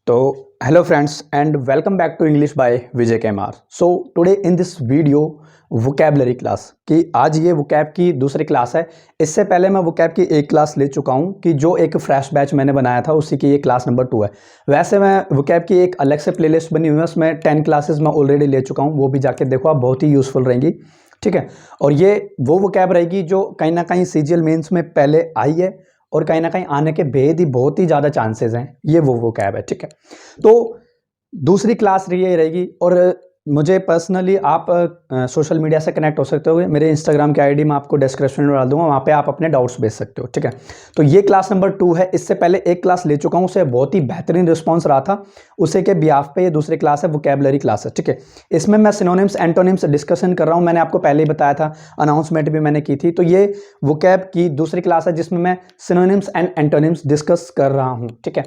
So, hello friends and welcome back to English by Vijay Kemar. So, today in this video vocabulary class कि आज ये vocab की दूसरी class है। इससे पहले मैं vocab की एक क्लास ले चुका हूँ कि जो एक फ्रेश बैच मैंने बनाया था उसी की ये क्लास नंबर 2 है। वैसे मैं vocab की एक अलग से प्लेलिस्ट बनी हुई है, उसमें 10 क्लासेस मैं ऑलरेडी ले चुका हूँ, वो भी जाके देखो, आप बहुत ही यूजफुल रहेंगी। ठीक है, और ये वो vocab रहेगी जो कहीं ना कहीं सीजीएल मेंस में पहले आई है और कहीं ना कहीं आने के बेहद ही बहुत ही ज़्यादा चांसेस हैं। ये वो कैब है। ठीक है, तो दूसरी क्लास ये रहेगी। और मुझे पर्सनली आप सोशल मीडिया से कनेक्ट हो सकते हो। मेरे इंस्टाग्राम की आईडी मैं आपको डिस्क्रिप्शन में डाल दूंगा, वहाँ पे आप अपने डाउट्स भेज सकते हो। ठीक है, तो ये क्लास नंबर 2 है। इससे पहले एक क्लास ले चुका हूँ, उसे बहुत ही बेहतरीन रिस्पॉन्स रहा था, उसे के बिहाफ पे ये दूसरी क्लास है, वोकैबुलरी क्लास है। ठीक है, इसमें मैं सिनोनिम्स एंटोनिम्स डिस्कशन कर रहा हूँ। मैंने आपको पहले ही बताया था, अनाउंसमेंट भी मैंने की थी। तो ये वोकैब की दूसरी क्लास है जिसमें मैं सिनोनिम्स एंड एंटोनिम्स डिस्कस कर रहा हूँ। ठीक है,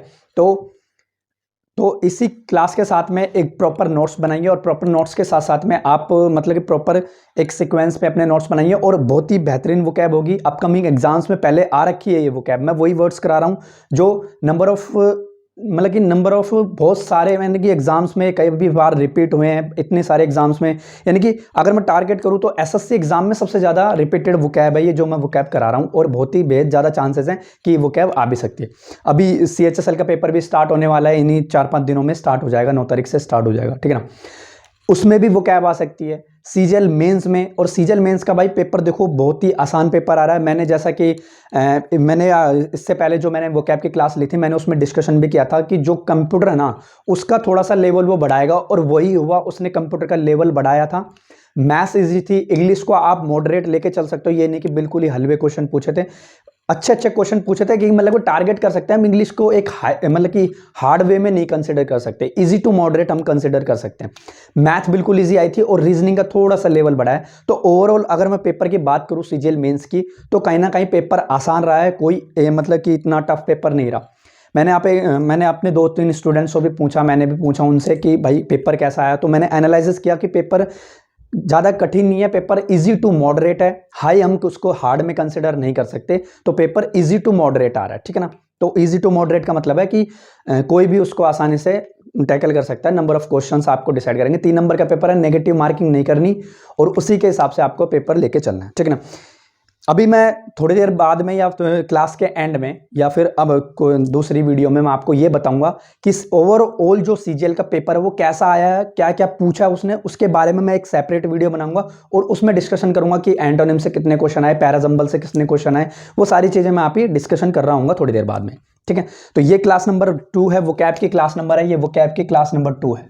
तो इसी क्लास के साथ में एक प्रॉपर नोट्स बनाइए, और प्रॉपर नोट्स के साथ साथ में आप मतलब कि प्रॉपर एक सीक्वेंस पे अपने नोट्स बनाइए। और बहुत ही बेहतरीन वोकैब होगी, अपकमिंग एग्जाम्स में पहले आ रखी है ये वोकैब। मैं वही वर्ड्स करा रहा हूँ जो नंबर ऑफ मतलब कि नंबर ऑफ बहुत सारे यानी कि एग्जाम्स में कई भी बार रिपीट हुए हैं, इतने सारे एग्जाम्स में। यानी कि अगर मैं टारगेट करूं तो एसएससी एग्जाम में सबसे ज़्यादा रिपीटेड वोकैब है ये जो मैं वोकैब करा रहा हूं, और बहुत ही बेहद ज़्यादा चांसेस हैं कि वोकैब आ भी सकती है। अभी सीएचएसएल का पेपर भी स्टार्ट होने वाला है, इन्हीं 4-5 दिनों में स्टार्ट हो जाएगा, 9 तारीख से स्टार्ट हो जाएगा। ठीक है ना, उसमें भी वो कैब आ सकती है सीजीएल मेंस में। और सीजीएल मेंस का भाई पेपर देखो, बहुत ही आसान पेपर आ रहा है। मैंने जैसा कि मैंने इससे पहले जो मैंने वो कैब की क्लास ली थी, मैंने उसमें डिस्कशन भी किया था कि जो कंप्यूटर है ना, उसका थोड़ा सा लेवल वो बढ़ाएगा, और वही हुआ, उसने कंप्यूटर का लेवल बढ़ाया था। मैथ्स इजी थी, इंग्लिश को आप मॉडरेट लेके चल सकते हो, ये नहीं कि बिल्कुल ही हलवे क्वेश्चन पूछे थे। अच्छे अच्छे क्वेश्चन पूछे थे कि मतलब वो टारगेट कर सकते हैं हम इंग्लिश को, एक मतलब कि हार्ड वे में नहीं कंसिडर कर सकते, इजी टू मॉडरेट हम कंसिडर कर सकते हैं। मैथ बिल्कुल इजी आई थी, और रीजनिंग का थोड़ा सा लेवल बढ़ा है। तो ओवरऑल अगर मैं पेपर की बात करूं सीजीएल मेंस की, तो कहीं ना कहीं पेपर आसान रहा है, कोई मतलब कि इतना टफ पेपर नहीं रहा। मैंने अपने 2-3 स्टूडेंट्स को भी पूछा, मैंने भी पूछा उनसे कि भाई पेपर कैसा आया, तो मैंने एनालिसिस किया कि पेपर ज़्यादा कठिन नहीं है, पेपर इजी टू मॉडरेट है। हाई हम उसको हार्ड में कंसिडर नहीं कर सकते, तो पेपर इजी टू मॉडरेट आ रहा है। ठीक है ना, तो इजी टू मॉडरेट का मतलब है कि कोई भी उसको आसानी से टैकल कर सकता है। नंबर ऑफ क्वेश्चंस आपको डिसाइड करेंगे, 3 नंबर का पेपर है, नेगेटिव मार्किंग नहीं करनी, और उसी के हिसाब से आपको पेपर लेके चलना है। ठीक है ना, अभी मैं थोड़ी देर बाद में या क्लास के एंड में या फिर अब दूसरी वीडियो में मैं आपको ये बताऊंगा कि ओवरऑल जो सीजीएल का पेपर है वो कैसा आया है, क्या क्या पूछा है उसने, उसके बारे में मैं एक सेपरेट वीडियो बनाऊंगा, और उसमें डिस्कशन करूंगा कि एंटोनिम से कितने क्वेश्चन आए, पैराजंबल से कितने क्वेश्चन आए। वो सारी चीजें मैं आप ही डिस्कशन कर रहा हूँ थोड़ी देर बाद में। ठीक है, तो ये क्लास नंबर 2 है, वोकैब की क्लास नंबर है, ये वोकैब की क्लास नंबर 2 है,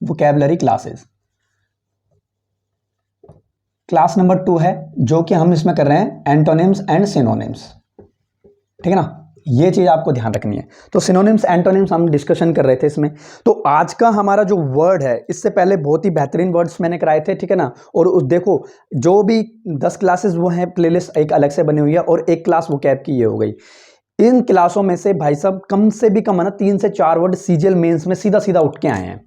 वोकैबुलरी क्लासेस क्लास नंबर 2 है, जो कि हम इसमें कर रहे हैं एंटोनिम्स एंड सिनोनिम्स। ठीक है ना, ये चीज आपको ध्यान रखनी है। तो सिनोनिम्स एंटोनिम्स हम डिस्कशन कर रहे थे इसमें। तो आज का हमारा जो वर्ड है, इससे पहले बहुत ही बेहतरीन वर्ड्स मैंने कराए थे। ठीक है ना, और देखो, जो भी 10 क्लासेस वो हैं, प्लेलिस्ट एक अलग से बनी हुई है, और एक क्लास वो कैब की ये हो गई। इन क्लासों में से भाई साहब कम से भी कम है ना 3 से 4 वर्ड सीजीएल मेंस में सीधा सीधा उठ के आए हैं,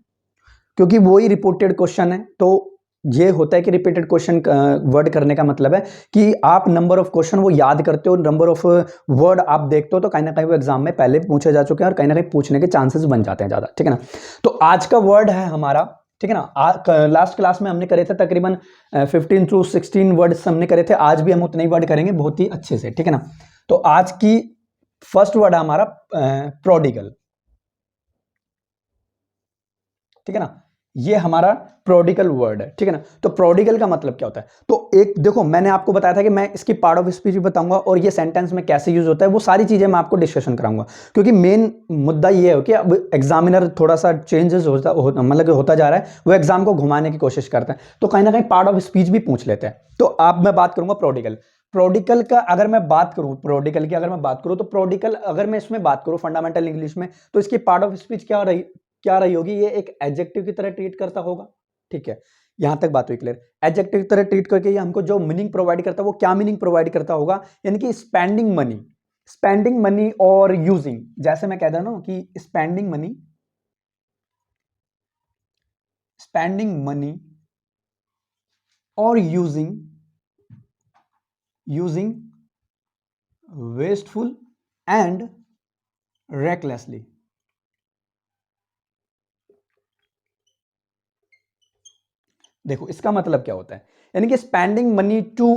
क्योंकि वही रिपीटेड क्वेश्चन है। तो ये होता है कि रिपीटेड क्वेश्चन वर्ड करने का मतलब है कि आप नंबर ऑफ क्वेश्चन वो याद करते हो, नंबर ऑफ वर्ड आप देखते हो, तो कहीं ना कहीं वो एग्जाम में पहले पूछे जा चुके हैं, और कहीं ना कहीं पूछने के चांसेस बन जाते हैं ज़्यादा। ठीक है ना, तो आज का वर्ड है हमारा, ठीक है ना, लास्ट क्लास में हमने करे थे तकरीबन 15 to 16 वर्ड्स हमने करे थे, आज भी हम उतने ही वर्ड करेंगे बहुत ही अच्छे से। ठीक है ना, तो आज की फर्स्ट वर्ड है हमारा प्रोडिगल। ठीक है ना, ये हमारा प्रोडिगल वर्ड है। ठीक है ना, तो प्रोडिगल का मतलब क्या होता है, तो एक देखो, मैंने आपको बताया था कि मैं इसकी पार्ट ऑफ स्पीच भी बताऊंगा, और ये सेंटेंस में कैसे यूज होता है वो सारी चीजें मैं आपको डिस्कशन कराऊंगा। क्योंकि मेन मुद्दा ये है कि अब एग्जामिनर थोड़ा सा चेंजेस मतलब कि होता जा रहा है, वो एग्जाम को घुमाने की कोशिश करते हैं, तो कहीं ना कहीं पार्ट ऑफ स्पीच भी पूछ लेते हैं। तो अब मैं बात करूंगा प्रोडिगल। प्रोडिकल का अगर मैं बात करूं, प्रोडिकल की अगर मैं बात करूं, तो प्रोडिकल अगर मैं इसमें बात करूं फंडामेंटल इंग्लिश में, तो इसकी पार्ट ऑफ स्पीच क्या रही होगी, ये एक एडजेक्टिव की तरह ट्रीट करता होगा। ठीक है, यहां तक बात हुई क्लियर। एडजेक्टिव की तरह ट्रीट करके ये हमको जो मीनिंग प्रोवाइड करता है, वो क्या मीनिंग प्रोवाइड करता होगा, यानी कि स्पेंडिंग मनी और यूजिंग। जैसे मैं कहता हूं ना कि स्पेंडिंग मनी और यूजिंग वेस्टफुल एंड रेकलेसली। देखो इसका मतलब क्या होता है, यानी कि spending money to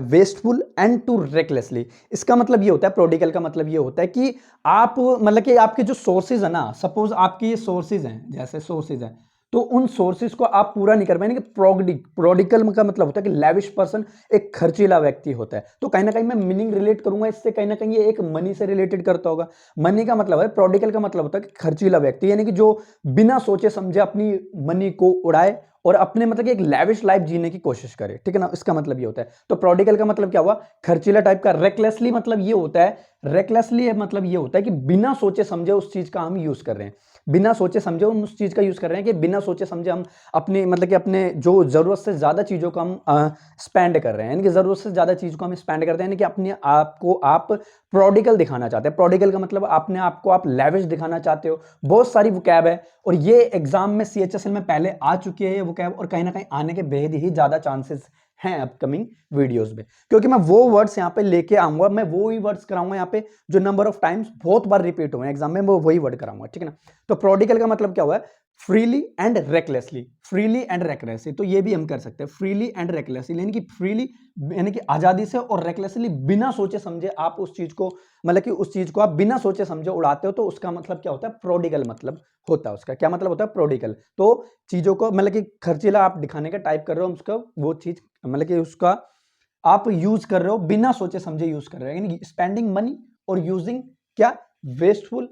wasteful and to recklessly. इसका मतलब ये होता है, प्रोडिगल का मतलब ये होता है कि आप मतलब कि आपके जो सोर्सेज है ना, सपोज आपके ये सोर्सेज हैं, जैसे सोर्सेज हैं, तो उन सोर्सेज को आप पूरा नहीं कर पाएंगे। प्रोडिगल का मतलब होता है कि लैविश पर्सन, एक खर्चीला व्यक्ति होता है। तो कहीं ना कहीं मैं मीनिंग रिलेट करूंगा इससे, कहीं ना कहीं ये एक मनी से रिलेटेड करता होगा। मनी का मतलब है, प्रोडिगल का मतलब होता है कि खर्चीला व्यक्ति, यानी कि जो बिना सोचे समझे अपनी मनी को उड़ाए और अपने मतलब कि एक लैविश लाइफ जीने की कोशिश करे, ठीक है ना। इसका मतलब ये होता है। तो प्रोडिगल का मतलब क्या हुआ, खर्चीला टाइप का। रेकलेसली मतलब ये होता है, रेकलेसली मतलब ये होता है कि बिना सोचे समझे उस चीज का हम यूज कर रहे हैं, बिना सोचे समझे हम उस चीज का यूज कर रहे हैं, कि बिना सोचे समझे हम अपने मतलब कि अपने जो जरूरत से ज्यादा चीजों को हम स्पेंड कर रहे हैं, यानी कि जरूरत से ज्यादा चीज को हम स्पेंड करते हैं, यानी कि अपने आप को आप प्रोडिगल दिखाना चाहते हैं। प्रोडिगल का मतलब अपने आप को आप लैविश दिखाना चाहते हो। बहुत सारी वोकैब है, और ये एग्जाम में सीएचएसएल में पहले आ चुकी है ये वोकैब, और कहीं ना कहीं आने के बेहद ही ज्यादा चांसेस हैं अपकमिंग वीडियोस में, क्योंकि मैं वो वर्ड्स यहां पे लेके आऊंगा, मैं वो ही वर्ड्स कराऊंगा यहाँ पे जो नंबर ऑफ टाइम्स बहुत बार रिपीट हुए एग्जाम में, मैं वही वर्ड कराऊंगा, ठीक है ना। तो प्रोडिगल का मतलब क्या हुआ है, freely and recklessly, freely and recklessly. तो ये भी हम कर सकते हैं, फ्रीली एंड रेकलेसली, यानी कि फ्रीली यानी कि आजादी से, और रेकलेसली बिना सोचे समझे आप उस चीज को मतलब कि उस चीज को आप बिना सोचे समझे उड़ाते हो। तो उसका मतलब क्या होता है, प्रोडिगल मतलब होता है उसका। क्या मतलब होता है, प्रोडिगल। तो चीजों को मतलब कि खर्चीला आप दिखाने का टाइप कर रहे हो, उसका वो चीज मतलब कि उसका आप यूज कर रहे हो, बिना सोचे समझे यूज कर रहे हो, यानी स्पेंडिंग मनी और यूजिंग क्या, वेस्टफुल,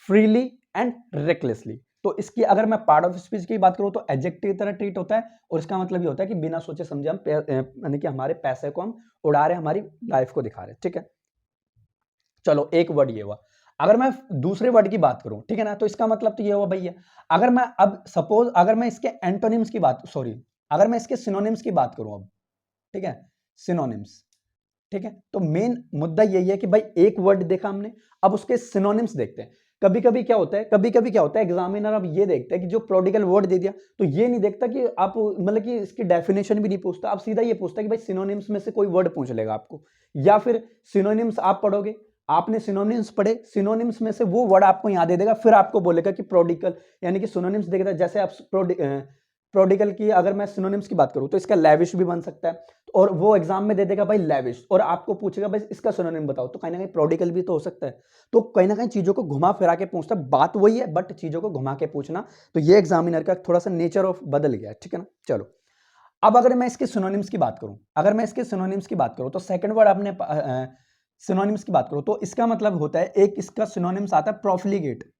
फ्रीली एंड रेकलेसली। तो इसकी अगर मैं पार्ट ऑफ स्पीच की बात करूं तो एडजेक्टिव की तरह ट्रीट होता है, और इसका मतलब ये होता है कि बिना सोचे समझे हम यानी कि हमारे पैसे को हम उड़ा रहे हैं, हमारी लाइफ को दिखा रहे हैं, ठीक है। चलो एक वर्ड ये हुआ। अगर मैं दूसरे वर्ड की बात करूं, ठीक है ना, तो इसका मतलब तो ये हुआ भैया, अगर मैं अब सपोज अगर मैं इसके एंटोनिम्स की बात, सॉरी, अगर मैं इसके सिनोनिम्स की बात करूं अब, ठीक है, सिनोनिम्स, ठीक है। तो मेन मुद्दा यही है कि भाई एक वर्ड देखा हमने, अब उसके सिनोनिम्स देखते हैं। कभी कभी क्या होता है, कभी कभी क्या होता है, एग्जामिनर अब ये देखता है कि जो प्रोडिगल वर्ड दे दिया, तो ये नहीं देखता कि आप मतलब कि इसकी डेफिनेशन भी नहीं पूछता, आप सीधा ये पूछता है कि भाई सिनोनिम्स में से कोई वर्ड पूछ लेगा आपको, या फिर सिनोनिम्स आप पढ़ोगे, आपने सिनोनिम्स पढ़े, सिनोनिम्स में से वो वर्ड आपको यहां दे देगा, फिर आपको बोलेगा कि प्रोडिगल, यानी कि सिनोनिम्स देखेगा। जैसे आप प्रोडिगल की अगर मैं सिनोनिम्स की बात करूं तो इसका लैविश भी बन सकता है, और वो एग्जाम में दे देगा भाई लैविश, और आपको पूछेगा भाई इसका सिनोनिम बताओ, तो कहीं ना कहीं प्रोडिगल भी तो हो सकता है। तो कहीं ना कहीं चीजों को घुमा फिरा के पूछता है, बात वही है बट चीजों को घुमा के पूछना, तो ये एग्जामिनर का थोड़ा सा नेचर ऑफ बदल गया है, ठीक है ना। चलो अब अगर मैं इसके सिनोनिम्स की बात करूं, अगर मैं इसके सिनोनिम्स की बात करूं, तो सेकंड वर्ड आपने सिनोनिम्स की बात करूं, तो इसका मतलब होता है, एक इसका सिनोनिम्स आता है प्रोफिलिगेट,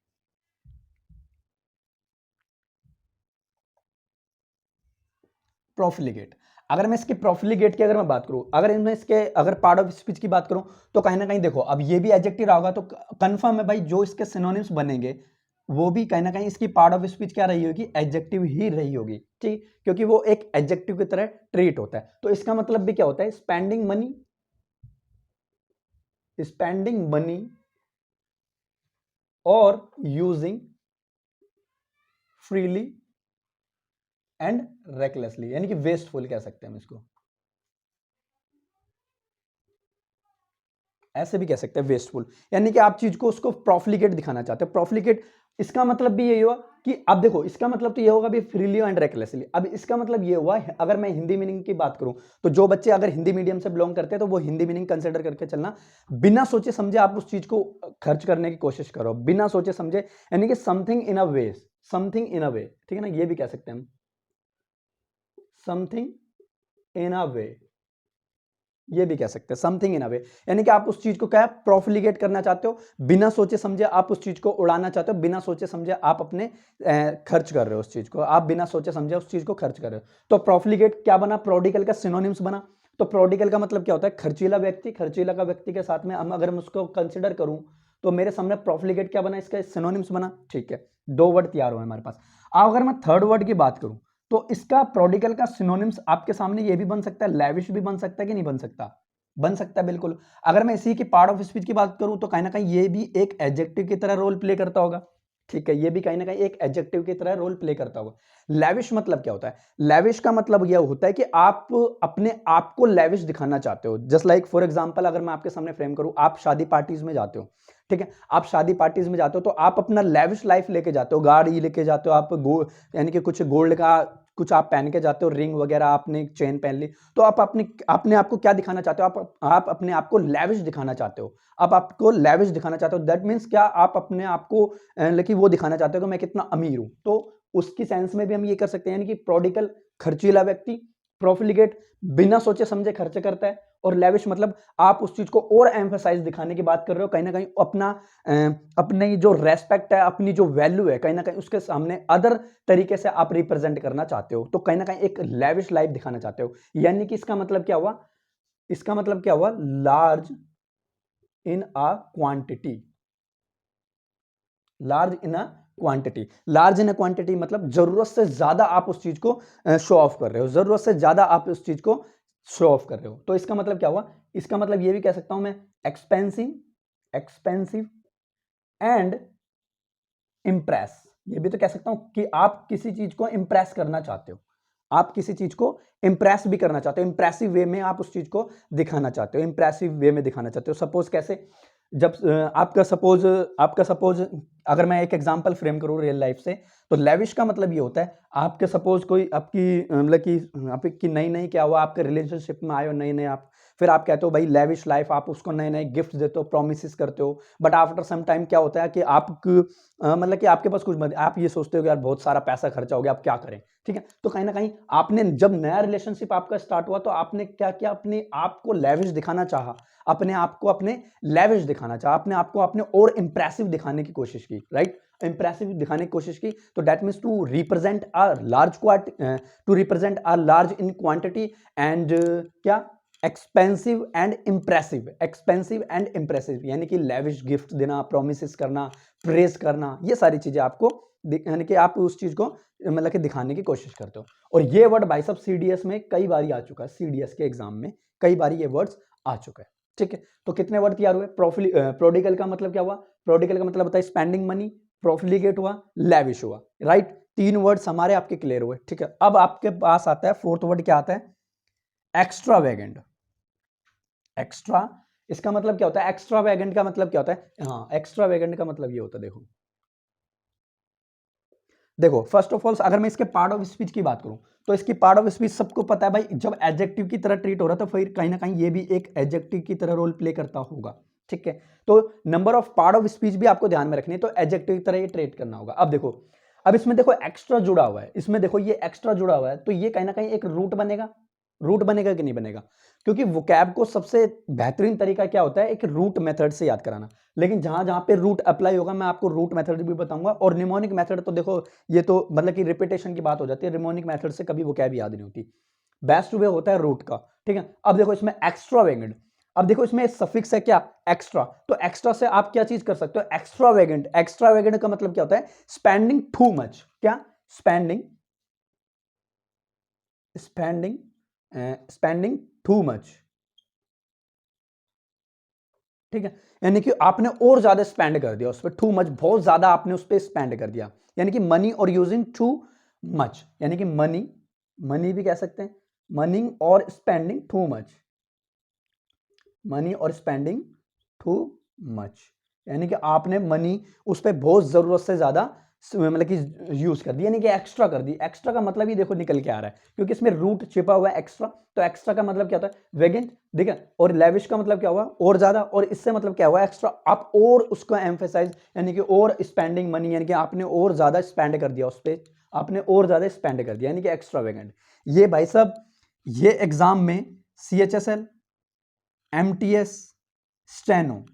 प्रोफिलिगेट। अगर मैं इसके प्रोफिलिगेट की अगर मैं बात करूं, अगर मैं इसके अगर पार्ट ऑफ स्पीच की बात करूं, तो कहीं ना कहीं देखो अब ये भी एडजेक्टिव होगा, तो कंफर्म है भाई जो इसके सिनोनिम्स बनेंगे वो भी कहीं ना कहीं इसकी पार्ट ऑफ स्पीच क्या रही होगी, एडजेक्टिव ही रही होगी, ठीक, क्योंकि वो एक एडजेक्टिव की तरह ट्रीट होता है। तो इसका मतलब भी क्या होता है, स्पेंडिंग मनी, स्पेंडिंग मनी और यूजिंग फ्रीली एंड रेकलेसली, यानी कि वेस्टफुल कह सकते हैं हम इसको, ऐसे भी कह सकते हैं वेस्टफुल, यानी कि आप चीज को उसको प्रोफिलिकेट दिखाना चाहते हो। प्रोफिलिकेट इसका मतलब भी यही हुआ कि अब देखो इसका मतलब तो ये होगा भी फ्रीली एंड रेकलेसली। अब इसका मतलब ये हुआ, अगर मैं हिंदी मीनिंग की बात करूं, तो जो बच्चे अगर हिंदी मीडियम से बिलोंग करते हैं तो वो हिंदी मीनिंग कंसिडर करके चलना, बिना सोचे समझे आप उस चीज को खर्च करने की कोशिश करो, बिना सोचे समझे, यानी कि something in a way, something in a वे, ठीक है ना, ये भी कह सकते हैं हम, समथिंग इन अ वे, ये भी कह सकते हैं समथिंग इन अ वे, यानी कि आप उस चीज को क्या प्रोफिलिगेट करना चाहते हो, बिना सोचे समझे आप उस चीज को उड़ाना चाहते हो, बिना सोचे समझे आप अपने खर्च कर रहे हो उस चीज को, आप बिना सोचे समझे उस चीज को खर्च कर रहे हो। तो प्रोफिलिगेट क्या बना, प्रोडिगल का सिनोनिम्स बना। तो प्रोडिगल का मतलब क्या होता है, खर्चीला व्यक्ति, खर्चीला का व्यक्ति के साथ में हम अगर मैं उसको कंसिडर करूं, तो मेरे सामने प्रोफिलिगेट क्या बना, इसका सिनोनिम्स बना, ठीक है, दो वर्ड तैयार हुए हमारे पास। अब अगर मैं थर्ड वर्ड की बात करूं, तो इसका प्रोडिगल का सिनोनिम्स आपके सामने ये भी बन सकता है, लैविश भी बन सकता है कि नहीं बन सकता, बन सकता है बिल्कुल। अगर मैं इसी की पार्ट ऑफ स्पीच की बात करूं, तो कहीं ना कहीं ये भी एक एडजेक्टिव की तरह रोल प्ले करता होगा, ठीक है, ये भी कहीं ना कहीं एक एडजेक्टिव की तरह रोल प्ले करता होगा। लैविश मतलब क्या होता है, लैविश का मतलब यह होता है कि आप अपने आप को लैविश दिखाना चाहते हो। जस्ट लाइक फॉर एग्जांपल अगर मैं आपके सामने फ्रेम करूं, आप शादी पार्टीज में जाते हो, ठीक है, आप शादी पार्टीज में जाते हो तो आप अपना लैविश लाइफ लेके जाते हो, गाड़ी लेके जाते हो आप, यानी कि कुछ गोल्ड का कुछ आप पहन के जाते हो, रिंग वगैरह, आपने चेन पहन ली, तो आप अपने अपने आप को क्या दिखाना चाहते हो? आप अपने आप को लैविश दिखाना चाहते हो। आप आपको लैविश दिखाना चाहते हो, दैट मीन्स क्या, आप अपने आप को लेकिन वो दिखाना चाहते हो कि मैं कितना अमीर हूं। तो उसकी सेंस में भी हम ये कर सकते हैं, यानी कि प्रोडिगल खर्चीला व्यक्ति, प्रोफिलिगेट बिना सोचे समझे खर्च करता है, और लेविश मतलब आप उस चीज को और एम्फसाइज दिखाने की बात कर रहे हो, कहीं ना कहीं अपना अपनी जो रेस्पेक्ट है, अपनी जो वैल्यू है, कहीं ना कहीं उसके सामने अदर तरीके से आप रिप्रेजेंट करना चाहते हो, तो कहीं ना कहीं एक लेविश लाइफ दिखाना चाहते हो। यानी कि इसका मतलब क्या हुआ? इसका मतलब क्या हुआ? Large in a quantity. Large in a quantity, large in a quantity मतलब जरूरत से ज्यादा आप उस चीज को शो ऑफ कर रहे हो, जरूरत से ज्यादा आप उस चीज को शो ऑफ कर रहे हो। तो इसका मतलब क्या हुआ? इसका मतलब ये भी कह सकता हूं मैं, एक्सपेंसिव, एक्सपेंसिव एंड इंप्रेस। ये भी तो कह सकता हूं कि आप किसी चीज को इंप्रेस करना चाहते हो, आप किसी चीज को इंप्रेस भी करना चाहते हो, इंप्रेसिव वे में आप उस चीज को दिखाना चाहते हो, इंप्रेसिव वे में दिखाना चाहते हो। सपोज कैसे? जब आपका सपोज अगर मैं एक एग्जांपल फ्रेम करूं रियल लाइफ से, तो लेविश का मतलब ये होता है, आपके सपोज कोई आपकी मतलब कि आपकी नई नई क्या हुआ, आपके रिलेशनशिप में आए हो नई नई आप, फिर आप कहते हो भाई लेविश लाइफ, आप उसको नए नए गिफ्ट देते हो, प्रोमिस करते हो, बट आफ्टर सम टाइम क्या होता है कि आप मतलब कि आपके पास कुछ आप ये सोचते हो कि यार बहुत सारा पैसा खर्चा हो गया, आप क्या करें? ठीक है, तो कहीं ना कहीं आपने जब नया रिलेशनशिप आपका स्टार्ट हुआ, तो आपने क्या किया? अपने आप को लेविश दिखाना चाहा, अपने आप को अपने लेविश दिखाना चाहा, अपने आप को अपने और इंप्रेसिव दिखाने की कोशिश की, राइट? इंप्रेसिव दिखाने की कोशिश की, तो that means to represent a large to represent a large in quantity and क्या, expensive and impressive, expensive and impressive, यानी कि लेविश गिफ्ट देना, प्रोमिस करना, प्रेज करना, ये सारी चीजें आपको यानी कि आप उस चीज को मतलब कि दिखाने की कोशिश करते हो। और ये वर्ड भाई साहब सीडीएस में कई बार आ चुका है, सीडीएस के एग्जाम में कई बार ये वर्ड्स आ चुका है। ठीक है, तो कितने वर्ड तैयार हुए? प्रोडिगल का मतलब क्या हुआ? प्रोडिगल का मतलब होता है स्पेंडिंग मनी, प्रोफिलिगेट हुआ, लेविश हुआ, राइट? तीन वर्ड्स हमारे आपके क्लियर हुए। ठीक है, अब आपके पास आता है फोर्थ वर्ड, क्या आता है? एक्स्ट्रावेगेंट। एक्स्ट्रा, इसका मतलब क्या होता है? एक्स्ट्रावेगेंट का मतलब क्या होता है? हाँ, एक्स्ट्रावेगेंट का मतलब ये होता है, देखो देखो फर्स्ट ऑफ ऑल अगर मैं इसके पार्ट ऑफ स्पीच की बात करूं, तो इसकी पार्ट ऑफ स्पीच सबको पता है भाई, जब एडजेक्टिव की तरह ट्रीट हो रहा है, तो फिर कहीं ना कहीं ये भी एक एडजेक्टिव की तरह रोल प्ले करता होगा। ठीक है, तो number of part of speech भी आपको ध्यान में रखनी है, तो एडजेक्टिव की तरह ये ट्रीट करना होगा। अब देखो, अब इसमें देखो एक्स्ट्रा जुड़ा हुआ है, इसमें देखो ये एक्स्ट्रा जुड़ा हुआ है, तो ये कहीं ना कहीं एक रूट बनेगा। रूट बनेगा कि नहीं बनेगा? क्योंकि वोकैब को सबसे बेहतरीन तरीका क्या होता है? एक रूट मेथड से याद कराना। लेकिन जहां जहां पे रूट अप्लाई होगा, मैं आपको रूट मेथड भी बताऊंगा, और निमोनिक मेथड तो देखो, ये तो मतलब कि रिपीटेशन की बात हो जाती है, निमोनिक मेथड से कभी वोकैब याद नहीं होती। बेस्ट वे होता है रूट का। ठीक है, अब देखो इसमें एक्स्ट्रावेगेंट, अब देखो इसमें सफिक्स है क्या? एक्स्ट्रा, तो एक्स्ट्रा से आप क्या चीज कर सकते हो? एक्स्ट्रावेगेंट, एक्स्ट्रावेगेंट का मतलब क्या होता है? Spending too much. क्या? Spending, spending, spending too much. ठीक है, यानी कि आपने और ज्यादा स्पेंड कर दिया उस पर, टू मच, बहुत ज्यादा आपने उस पर स्पेंड कर दिया, यानी कि मनी और यूजिंग टू मच, यानी कि मनी, मनी भी कह सकते हैं, मनी और स्पेंडिंग टू मच, मनी और स्पेंडिंग टू मच, यानी कि आपने मनी उस पर बहुत जरूरत से ज्यादा मतलब कि यूज कर दी, यानी कि एक्स्ट्रा कर दी। एक्स्ट्रा का मतलब ही देखो निकल के आ रहा है, क्योंकि इसमें रूट छिपा हुआ है एक्स्ट्रा, तो एक्स्ट्रा का मतलब क्या होता है? वेगेंट। ठीक है, और लेविश का मतलब क्या हुआ? और ज्यादा, और इससे मतलब क्या हुआ? एक्स्ट्रा, आप और उसको एम्फेसाइज, यानी कि और स्पेंडिंग मनी, यानी कि आपने और ज्यादा स्पेंड कर दिया उस पर, आपने और ज्यादा स्पेंड कर दिया, यानी कि एक्स्ट्रा वेगेंट। ये भाई साहब, ये एग्जाम में CHSL, MTS, स्टेनो,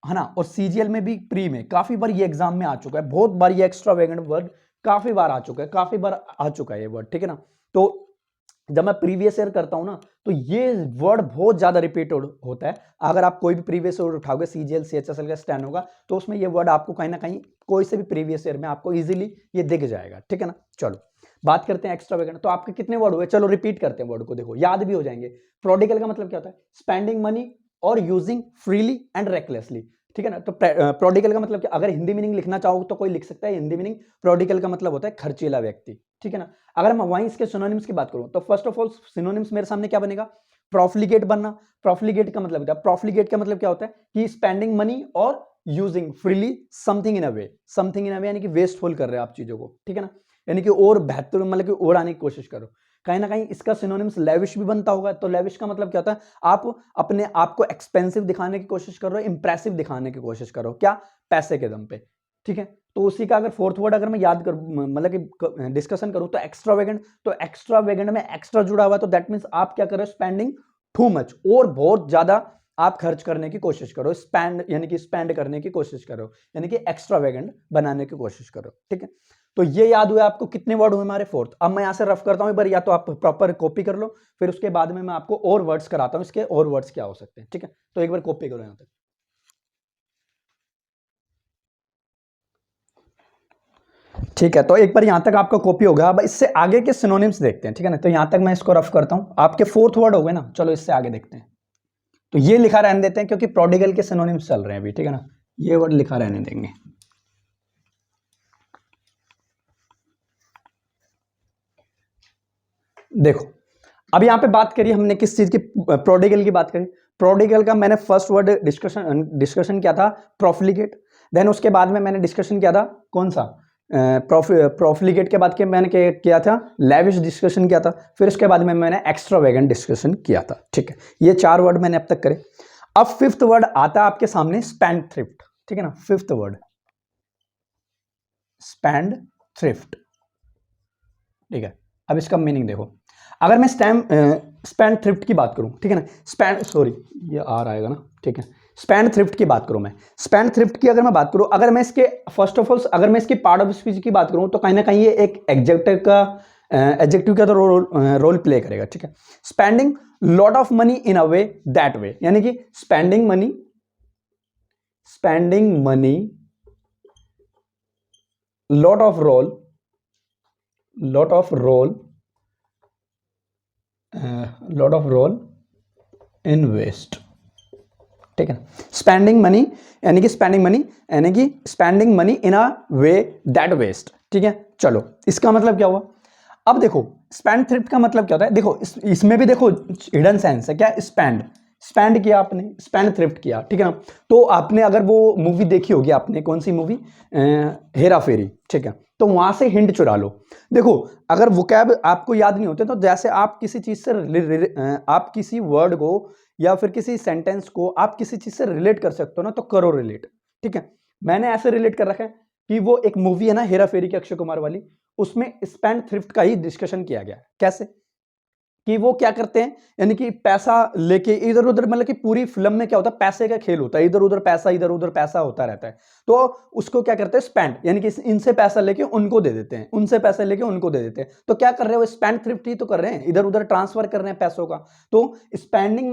है ना, और CGL में भी प्री में काफी बार ये एग्जाम में आ चुका है, बहुत बार ये एक्स्ट्रा वेगेंट वर्ड काफी बार आ चुका है, काफी बार आ चुका है ये वर्ड। ठीक है ना, तो जब मैं प्रीवियस ईयर करता हूं ना, तो ये वर्ड बहुत ज्यादा रिपीटेड होता है। अगर आप कोई भी प्रीवियस ईयर उठाओगे, CGL CHSL का स्टैंड होगा, तो उसमें ये वर्ड आपको कहीं ना कहीं कोई से भी प्रीवियस ईयर में आपको इजीली ये दिख जाएगा। ठीक है ना, चलो बात करते हैं एक्स्ट्रा वेगेंट। तो आपके कितने वर्ड हुए? चलो रिपीट करते हैं वर्ड को, देखो याद भी हो जाएंगे। प्रोडिगल का मतलब क्या होता है? स्पेंडिंग मनी और यूजिंग फ्रीली एंड रेकलेसली। ठीक है ना, तो प्रोडिगल का मतलब क्या? अगर हिंदी मीनिंग लिखना चाहो तो कोई लिख सकता है हिंदी मीनिंग, प्रोडिगल का मतलब होता है खर्चीला व्यक्ति। ठीक है ना, अगर मैं वहीं इसके सिनोनिम्स की बात करूं, तो फर्स्ट ऑफ ऑल सिनोनिम्स मेरे सामने क्या बनेगा? प्रोफिलिगेट बनना। प्रोफिलिगेट का मतलब क्या? प्रोफिलिगेट का मतलब क्या होता है? कि स्पेंडिंग मनी और using freely something in a way, something in a way, यानी कि वेस्टफुल कर रहे हैं आप चीजों को। ठीक है ना, यानी कि और बेहतर, मतलब कि और आने की कोशिश करो। कहीं ना कहीं इसका सिनोनिम्स लेविश भी बनता होगा। तो लेविश का मतलब क्या होता है, आप अपने आप को एक्सपेंसिव दिखाने की कोशिश कर रहे हो, इंप्रेसिव दिखाने की कोशिश करो, क्या, पैसे के दम पे, ठीक है। तो उसी का अगर फोर्थ वर्ड अगर मैं याद कर, मतलब कि डिस्कशन करूं, तो एक्स्ट्रावेगेंट। तो एक्स्ट्रावेगेंट में एक्स्ट्रा जुड़ा हुआ है, तो दैट मींस आप क्या कर रहे हो, स्पेंडिंग टू मच, और बहुत ज्यादा आप खर्च करने की कोशिश करो, स्पेंड यानी कि स्पेंड करने की कोशिश करो, यानी कि एक्स्ट्रावेगेंट बनाने की कोशिश करो, ठीक है। तो ये याद हुआ आपको, कितने वर्ड हुए हमारे, फोर्थ। अब मैं यहां से रफ करता हूं एक बार, या तो आप प्रॉपर कॉपी कर लो, फिर उसके बाद में मैं आपको और वर्ड्स कराता हूं, इसके और वर्ड्स क्या हो सकते हैं, ठीक है। तो एक बार कॉपी करो यहां तक। ठीक है, तो एक बार यहां तक आपका कॉपी हो गया। अब इससे आगे के सिनोनिम्स देखते हैं, ठीक है ना। तो यहां तक मैं इसको रफ करता हूं, आपके फोर्थ वर्ड हो गए ना। चलो इससे आगे देखते हैं। तो ये लिखा रहने देते हैं, क्योंकि प्रोडिगल के सिनोनिम्स चल रहे हैं अभी, ठीक है ना। ये वर्ड लिखा रहने देंगे। देखो, अब यहां पे बात करी हमने किस चीज की, प्रोडिगल की बात करी। प्रोडिगल का मैंने फर्स्ट वर्ड डिस्कशन किया था, प्रोफिलिगेट। देन उसके बाद में मैंने डिस्कशन किया था कौन सा, प्रोफिलिगेट के बाद के मैंने किया था लेविश डिस्कशन किया था, फिर उसके बाद में मैंने एक्स्ट्रावेगेंट डिस्कशन किया था, ठीक है। ये 4 वर्ड मैंने अब तक करे। अब फिफ्थ वर्ड आता है आपके सामने, स्पेंड थ्रिफ्ट, ठीक है ना। फिफ्थ वर्ड स्पेंड थ्रिफ्ट, ठीक है। अब इसका मीनिंग देखो, अगर मैं स्पेंड थ्रिफ्ट की बात करूं, ठीक है ना, स्पेंड, सॉरी ये आ रहा है ना, ठीक है। स्पेंड थ्रिफ्ट की बात करूं मैं, स्पेंड थ्रिफ्ट की अगर मैं बात करूं, अगर मैं इसके फर्स्ट ऑफ ऑल अगर मैं इसकी पार्ट ऑफ स्पीच की बात करूं, तो कहीं ना कहीं ये एक एडजेक्टिव का तो रोल प्ले करेगा, ठीक है। Spending lot of money in a way that way, यानी कि spending money lot of role in waste, ठीक है। स्पेंडिंग मनी यानी कि spending money in a way that waste, ठीक है। चलो इसका मतलब क्या हुआ। अब देखो, स्पेंड थ्रिफ्ट का मतलब क्या होता है, देखो इसमें भी देखो हिडन सेंस है, क्या, स्पेंड किया आपने, स्पेंड थ्रिफ्ट किया, ठीक है ना। तो आपने अगर वो मूवी देखी होगी, आपने कौन सी मूवी, हेरा फेरी, ठीक है। तो वहां से हिंट चुरा लो। देखो, अगर वोकैब आपको याद नहीं होते, तो जैसे आप किसी चीज से आप किसी वर्ड को या फिर किसी सेंटेंस को आप किसी चीज से रिलेट कर सकते हो ना, तो करो रिलेट, ठीक है। मैंने ऐसे रिलेट कर रखा है कि वो एक मूवी है ना, हेरा फेरी की, अक्षय कुमार वाली, उसमें स्पेंड थ्रिफ्ट का ही डिस्कशन किया गया। कैसे कि वो क्या करते हैं, यानी कि पैसा लेके इधर उधर, मतलब कि पूरी फिल्म में क्या होता है, पैसे का खेल होता है, इधर उधर पैसा होता रहता है। तो उसको क्या करते हैं, स्पेंड, यानी कि इनसे पैसा लेके उनको दे देते हैं, उनसे पैसे लेके उनको दे देते हैं। तो क्या कर रहे हैं वो, स्पेंड थ्रिफ्ट ही तो कर रहे हैं, इधर उधर ट्रांसफर कर रहे हैं पैसों का। तो spending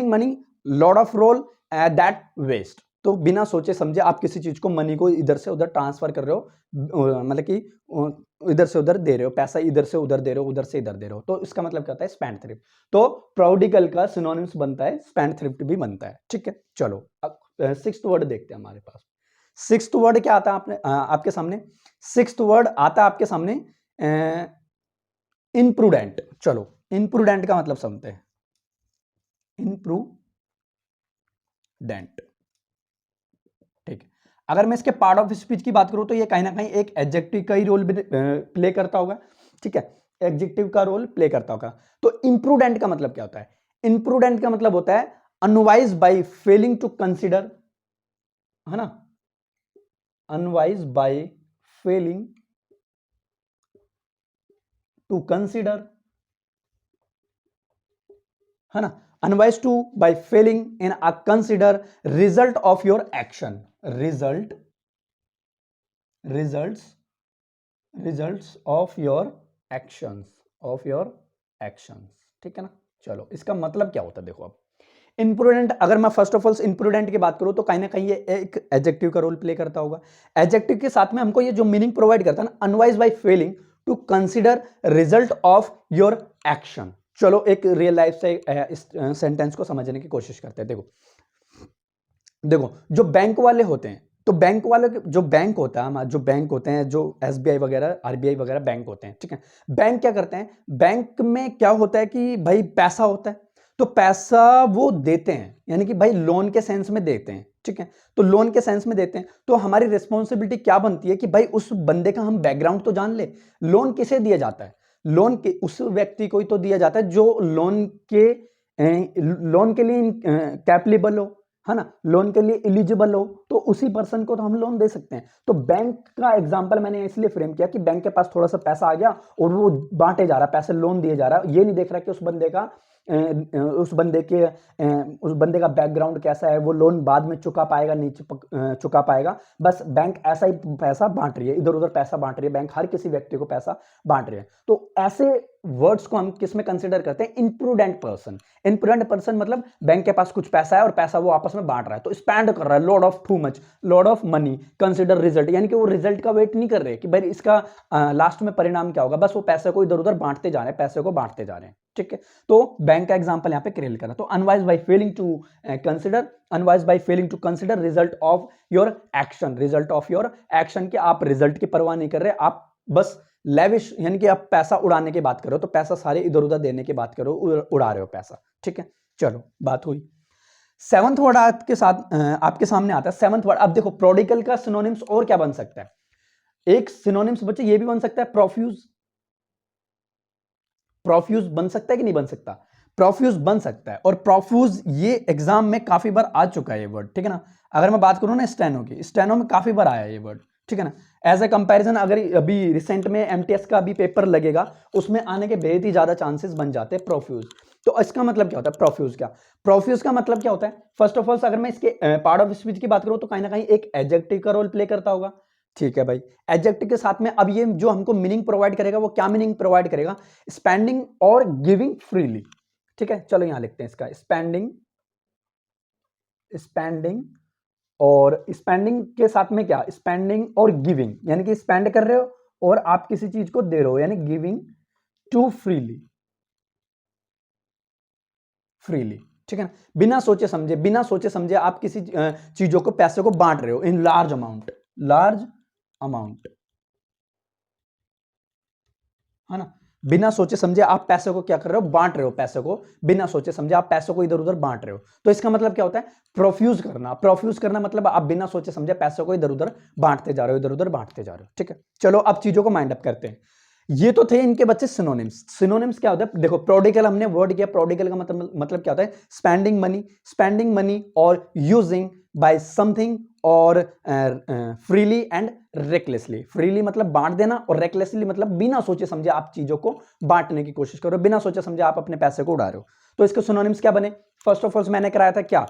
money lot of role at that waste. तो बिना सोचे समझे आप किसी चीज को, मनी को इधर से उधर ट्रांसफर कर रहे हो, मतलब कि इधर से उधर दे रहे हो, पैसा इधर से उधर दे रहे हो, उधर से इधर दे रहे हो। तो इसका मतलब क्या होता है, स्पेंड थ्रिफ्ट। तो प्रोडिगल का सिनोनिम्स बनता है, स्पेंड थ्रिफ्ट भी बनता है, ठीक है। चलो अब सिक्स्थ वर्ड देखते हैं हमारे पास। सिक्स्थ वर्ड क्या आता है आपके सामने, सिक्स्थ वर्ड आता है आपके सामने इनप्रूडेंट। चलो इनप्रूडेंट का मतलब समझते हैं, इनप्रूडेंट, ठीक है। अगर मैं इसके पार्ट ऑफ स्पीच की बात करूं, तो ये कहीं ना कहीं एक एडजेक्टिव का ही रोल प्ले करता होगा, ठीक है। एडजेक्टिव का रोल प्ले करता होगा। तो इम्प्रूडेंट का मतलब क्या होता है, इम्प्रूडेंट का मतलब होता है unwise by failing to consider, है ना, unwise by failing to consider, है ना, unwise to by failing in a consider result of your action, results of your actions, ठीक है ना। चलो इसका मतलब क्या होता है, देखो अब इम्प्रूडेंट, अगर मैं फर्स्ट ऑफ ऑल इम्प्रूडेंट की बात करूं, तो कहीं ना कहीं ये एक एडजेक्टिव का रोल प्ले करता होगा। एडजेक्टिव के साथ में हमको ये जो मीनिंग प्रोवाइड करता है ना, unwise by failing to consider result of your action. चलो एक रियल लाइफ से इस सेंटेंस को समझने की कोशिश करते हैं। देखो देखो, जो बैंक वाले होते हैं, तो बैंक वाले जो बैंक होता है, हमारा जो बैंक होते हैं, जो एसबीआई वगैरह, आरबीआई वगैरह बैंक होते हैं, ठीक है। बैंक क्या करते हैं, बैंक में क्या होता है कि भाई पैसा होता है, तो पैसा वो देते हैं, यानी कि भाई लोन के सेंस में देते हैं, ठीक है। तो लोन के सेंस में देते हैं तो हमारी रिस्पॉन्सिबिलिटी क्या बनती है कि भाई उस बंदे का हम बैकग्राउंड तो जान ले। लोन किसे दिया जाता है? लोन के उस व्यक्ति को ही तो दिया जाता है जो लोन के लिए कैपेबल हो, है ना, लोन के लिए एलिजिबल हो, तो उसी पर्सन को तो हम लोन दे सकते हैं। तो बैंक का एग्जांपल मैंने इसलिए फ्रेम किया कि बैंक के पास थोड़ा सा पैसा आ गया और वो बांटे जा रहा है, पैसे लोन दिए जा रहा है, ये नहीं देख रहा कि उस बंदे का बैकग्राउंड कैसा है, वो लोन बाद में चुका पाएगा नहीं चुका पाएगा। बस बैंक ऐसा ही पैसा बांट रही है, इधर उधर पैसा बांट रही है, बैंक हर किसी व्यक्ति को पैसा बांट रही है। तो ऐसे वर्ड्स को हम किस में कंसिडर करते हैं? Imprudent person. इम्प्रूडेंट पर्सन मतलब बैंक के पास कुछ पैसा है और पैसा वो आपस में बांट रहा है, तो स्पेंड कर रहा है, lot of too much, lot of money, consider result, यानी कि वो रिजल्ट का वेट नहीं कर रहे कि भाई इसका लास्ट में परिणाम क्या होगा, बस वो पैसे को इधर उधर बांटते जा रहे हैं, पैसे को बांटते जा रहे हैं। ठीक है, तो बैंक का एग्जांपल यहां पे क्रिएट करा। तो unwise by failing to consider, unwise by failing to consider result of your action, result of your action, कि आप रिजल्ट की परवाह नहीं कर रहे, आप बस लेविश यानी कि आप पैसा उड़ाने की बात करो, तो पैसा सारे इधर उधर देने की बात करो, उड़ा रहे हो पैसा। ठीक है, चलो बात हुई। सेवंथ वर्ड आपके साथ आपके सामने आता है। सेवंथ वर्ड, अब देखो प्रोडिगल का सिनोनिम्स और क्या बन सकता है? एक सिनोनिम्स बच्चे ये भी बन सकता है प्रोफ्यूज। प्रोफ्यूज बन सकता है कि नहीं बन सकता? प्रोफ्यूज बन सकता है, और प्रोफ्यूज ये एग्जाम में काफी बार आ चुका है ये वर्ड। ठीक है ना, अगर मैं बात करूं ना स्टेनो की, स्टेनो में काफी बार आया है ये वर्ड। ठीक है ना, एज ए कंपैरिजन अगर अभी रिसेंट में एमटीएस का भी पेपर लगेगा, उसमें आने के बेहद ही ज्यादा चांसेस बन जाते हैं प्रोफ्यूज। तो इसका मतलब क्या होता है प्रोफ्यूज? क्या प्रोफ्यूज का मतलब क्या होता है? फर्स्ट ऑफ ऑल अगर मैं इसके पार्ट ऑफ स्पीच की बात करूं तो कहीं ना कहीं एक एडजेक्टिव का रोल प्ले करता होगा। ठीक है भाई, एडजेक्टिव के साथ में अब ये जो हमको मीनिंग प्रोवाइड करेगा, वो क्या मीनिंग प्रोवाइड करेगा? स्पेंडिंग और गिविंग फ्रीली। ठीक है, चलो यहां लिखते हैं इसका, स्पेंडिंग, स्पेंडिंग और स्पेंडिंग के साथ में क्या? स्पेंडिंग और गिविंग, यानी कि स्पेंड कर रहे हो और आप किसी चीज को दे रहे हो, यानी गिविंग टू फ्रीली, फ्रीली। ठीक है ना, बिना सोचे समझे, बिना सोचे समझे आप किसी चीजों को, पैसे को बांट रहे हो in large amount, large amount, है ना। बिना सोचे समझे आप पैसे को क्या कर रहे हो? बांट रहे हो पैसे को, बिना सोचे समझे आप पैसे को इधर उधर बांट रहे हो। तो इसका मतलब क्या होता है? प्रोफ्यूज करना। प्रोफ्यूज करना मतलब आप बिना सोचे समझे पैसे को इधर उधर बांटते जा रहे हो, इधर उधर बांटते जा रहे हो। ठीक है, चलो अब चीजों को माइंड अप करते हैं। ये तो थे इनके बच्चे सिनोनिम्स। सिनोनिम्स क्या होता है? देखो प्रोडिगल हमने वर्ड किया, प्रोडिगल का मतलब क्या होता है? स्पेंडिंग मनी, स्पेंडिंग मनी और यूजिंग बाय समथिंग और फ्रीली एंड रेकलेसली। फ्रीली मतलब बांट देना, और रेकलेसली मतलब बिना सोचे समझे आप चीजों को बांटने की कोशिश करो, बिना सोचे समझे आप अपने पैसे को उड़ा रहे हो। तो इसके सिनोनिम्स क्या बने? फर्स्ट ऑफ ऑल मैंने कराया था क्या?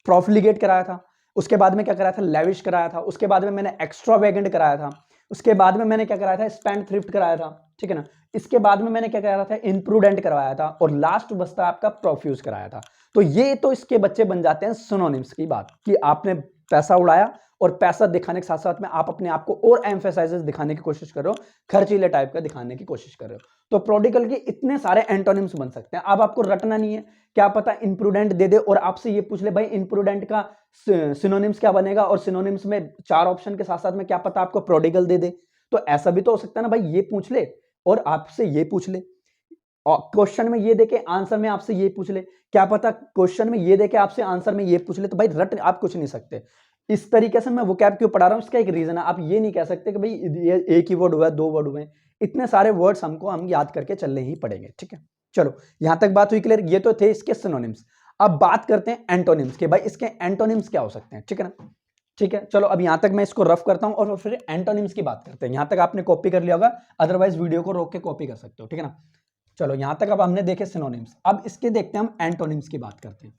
प्रॉफिलिगेट कराया था। उसके बाद में क्या कराया था? लेविश कराया था। उसके बाद में मैंने एक्स्ट्रावेगेंट कराया था। उसके बाद में मैंने क्या कराया था? स्पेंड थ्रिफ्ट कराया था। ठीक है ना, इसके बाद में मैंने क्या कराया था? इम्प्रूडेंट करवाया था, और लास्ट बचता आपका प्रोफ्यूज कराया था। तो ये तो इसके बच्चे बन जाते हैं सिनोनिम्स की बात, कि आपने पैसा उड़ाया और पैसा दिखाने के साथ साथ में आप अपने आप को और एम्फेसाइजेस दिखाने की कोशिश कर रहे हो, खर्चीले टाइप का दिखाने की कोशिश कर रहे हो। तो प्रोडिगल के इतने सारे एंटोनिम्स बन सकते हैं। अब आपको रटना नहीं है, क्या पता इम्प्रूडेंट दे दे और आपसे ये पूछ ले भाई इम्प्रूडेंट का सिनोनिम्स क्या बनेगा, और सिनोनिम्स में 4 ऑप्शन के साथ साथ में क्या पता आपको प्रोडिगल दे दे। तो ऐसा भी तो हो सकता है ना भाई, ये पूछ ले और आपसे ये पूछ ले, क्वेश्चन में ये देके आंसर में आपसे ये पूछ ले, क्या पता क्वेश्चन में ये देके आपसे आंसर में ये पूछ ले। तो भाई रट आप कुछ नहीं सकते। इस तरीके से मैं वोकैब क्यों पढ़ा रहा हूं, इसका एक रीजन है। आप ये नहीं कह सकते कि भाई ये एक ही वर्ड हुआ है, 2 वर्ड हुए, इतने सारे वर्ड्स हम याद करके चलने ही पड़ेंगे। ठीक है, चलो यहां तक बात हुई क्लियर। ये तो थे इसके सिनोनिम्स। अब बात करते हैं एंटोनिम्स के। भाई इसके एंटोनिम्स क्या हो सकते हैं? ठीक है ना, ठीक है, चलो अब यहां तक मैं इसको रफ करता हूं और फिर एंटोनिम्स की बात करते हैं। यहां तक आपने कॉपी कर लिया होगा, अदरवाइज वीडियो को रोक के कॉपी कर सकते हो। ठीक है ना, चलो यहां तक अब हमने देखे सिनोनिम्स। अब इसके देखते हैं हम एंटोनिम्स की बात करते हैं।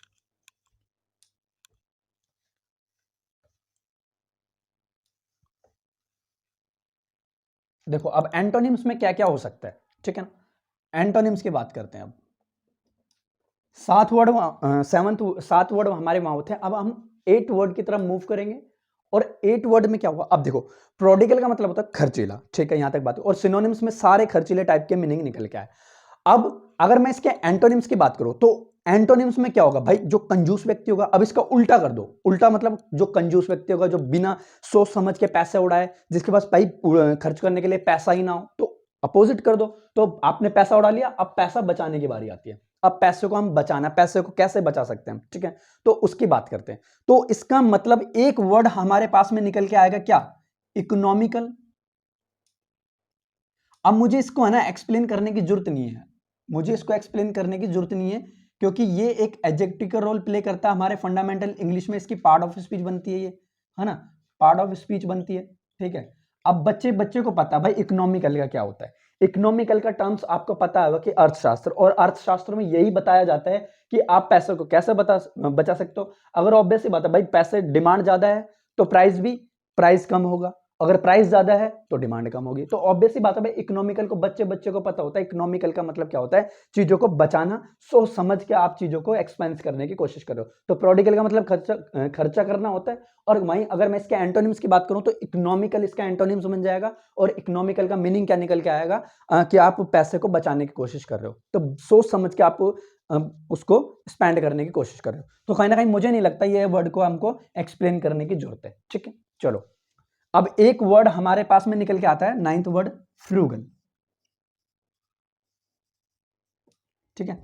देखो अब एंटोनिम्स में क्या क्या हो सकता है। ठीक है ना, एंटोनिम्स की बात करते हैं। अब 7 वर्ड हमारे वहां थे, अब हम 8 वर्ड की तरफ मूव करेंगे। और 8 वर्ड में क्या हुआ? अब देखो प्रोडिगल का मतलब होता है खर्चीला। ठीक है, यहां तक बात, और सिनोनिम्स में सारे खर्चीले टाइप के मीनिंग निकल के आए। अब अगर मैं इसके एंटोनिम्स की बात करूं तो एंटोनिम्स में क्या होगा भाई? जो कंजूस व्यक्ति होगा, अब इसका उल्टा कर दो। उल्टा मतलब जो कंजूस व्यक्ति होगा, जो बिना सोच समझ के पैसे उड़ाए, जिसके पास भाई खर्च करने के लिए पैसा ही ना हो, तो अपोजिट कर दो। तो आपने पैसा उड़ा लिया, अब पैसा बचाने की बारी आती है। अब पैसे को हम बचाना, पैसे को कैसे बचा सकते हैं, ठीक है, तो उसकी बात करते हैं। तो इसका मतलब एक वर्ड हमारे पास में निकल के आएगा क्या, इकोनॉमिकल। अब मुझे इसको है ना एक्सप्लेन करने की जरूरत नहीं है, मुझे इसको एक्सप्लेन करने की जरूरत नहीं है, क्योंकि ये एक एडजेक्टिव का रोल प्ले करता है हमारे फंडामेंटल इंग्लिश में, इसकी पार्ट ऑफ स्पीच बनती है ये, है ना, पार्ट ऑफ स्पीच बनती है, ठीक है। अब बच्चे को पता है भाई इकोनॉमिकल का क्या होता है। इकोनॉमिकल का टर्म्स आपको पता होगा कि अर्थशास्त्र, और अर्थशास्त्र में यही बताया जाता है कि आप पैसे को कैसे बचा सकते हो। अगर ऑब्वियस ही बात है भाई, पैसे डिमांड ज्यादा है तो प्राइस कम होगा, अगर प्राइस ज्यादा है तो डिमांड कम होगी। तो ऑब्वियस ही बात है भाई, इकोनॉमिकल को बच्चे को पता होता है। इकोनॉमिकल का मतलब क्या होता है, चीजों को बचाना, सोच समझ के आप चीजों को एक्सपेंस करने की कोशिश करो। तो प्रोडिगल का मतलब खर्चा करना होता है। और वहीं अगर मैं इसके एंटोनिम्स की बात करूं तो इकोनॉमिकल इसका एंटोनिम्स बन जाएगा, और इकोनॉमिकल का मीनिंग क्या निकल के आएगा, कि आप पैसे को बचाने की कोशिश कर रहे हो, तो सोच समझ के आप उसको स्पेंड करने की कोशिश कर रहे हो। तो कहीं ना कहीं मुझे नहीं लगता ये वर्ड को हमको एक्सप्लेन करने की जरूरत है, ठीक है। चलो, अब एक वर्ड हमारे पास में निकल के आता है, नाइन्थ वर्ड, फ्रूगल, ठीक है।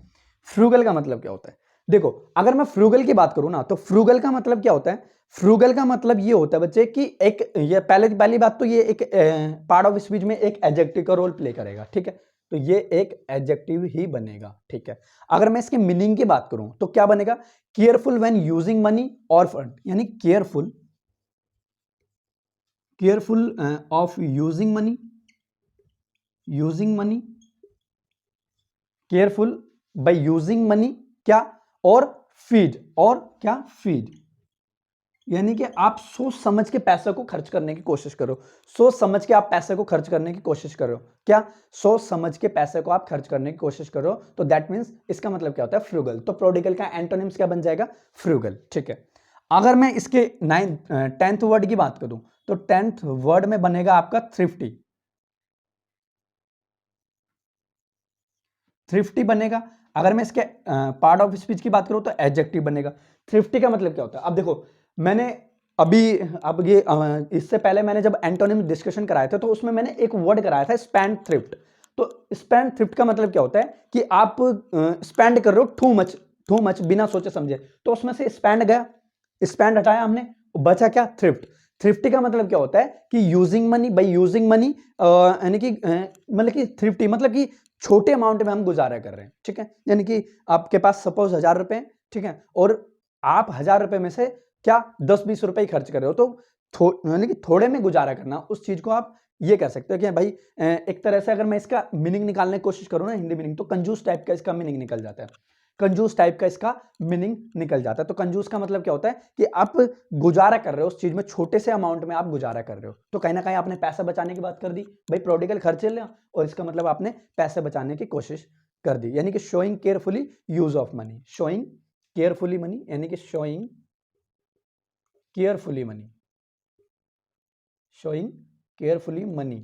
फ्रूगल का मतलब क्या होता है, देखो अगर मैं फ्रूगल की बात करूं ना, तो फ्रूगल का मतलब क्या होता है, फ्रूगल का मतलब ये होता है बच्चे कि एक, ये पहली बात तो ये एक पार्ट ऑफ स्पीच में एक एडजेक्टिव का रोल प्ले करेगा, ठीक है। तो ये एक एडजेक्टिव ही बनेगा, ठीक है। अगर मैं इसके मीनिंग की बात करूं तो क्या बनेगा, केयरफुल व्हेन यूजिंग मनी और फंड, यानी careful of using money, careful by using money, क्या, और फीड, यानी कि आप सोच समझ के पैसे को खर्च करने की कोशिश करो, सोच समझ के आप पैसे को खर्च करने की कोशिश करो, क्या, सोच समझ के पैसे को आप खर्च करने की कोशिश करो। तो दैट मींस इसका मतलब क्या होता है, फ्रूगल। तो प्रोडिगल का एंटोनिम्स क्या बन जाएगा, फ्रूगल, ठीक है। अगर मैं इसके 10th वर्ड की बात करूं तो 10th वर्ड में बनेगा आपका थ्रिफ्टी बनेगा। अगर मैं इसके पार्ट ऑफ स्पीच की बात करूं तो एडजेक्टिव बनेगा। थ्रिफ्टी का मतलब क्या होता है, अब देखो मैंने अभी, अब ये इससे पहले मैंने जब एंटोनिम डिस्कशन कराए थे तो उसमें मैंने एक वर्ड कराया था, स्पेंड थ्रिफ्ट। तो स्पेंड थ्रिफ्ट का मतलब क्या होता है कि आप स्पेंड कर रहे हो टू मच बिना सोचे समझे, तो उसमें से स्पेंड गया, स्पेंड हटाया हमने, बचा क्या, थ्रिफ्ट। थ्रिफ्टी का मतलब क्या होता है कि using money by using money, यानी कि मतलब कि थ्रिफ्टी मतलब कि छोटे अमाउंट में हम गुजारा कर रहे हैं, ठीक है। यानी कि आपके पास सपोज 1000 रुपए, ठीक है, और आप 1000 रुपए में से क्या 10-20 रुपए ही खर्च कर रहे हो, तो यानी कि थोड़े में गुजारा करना, उस चीज को आप ये कह सकते हो कि भाई एक तरह से अगर मैं इसका मीनिंग निकालने की कोशिश करूं ना, हिंदी मीनिंग, तो कंजूस टाइप का इसका मीनिंग निकल जाता है, कंजूस टाइप का इसका मीनिंग निकल जाता है। तो कंजूस का मतलब क्या होता है कि आप गुजारा कर रहे हो उस चीज में, छोटे से अमाउंट में आप गुजारा कर रहे हो। तो कहीं ना कहीं आपने पैसा बचाने की बात कर दी भाई, प्रोडिगल खर्चे ले, और इसका मतलब आपने पैसे बचाने की कोशिश कर दी, यानी कि showing carefully use of money, showing carefully money, यानी कि showing carefully money, showing carefully money,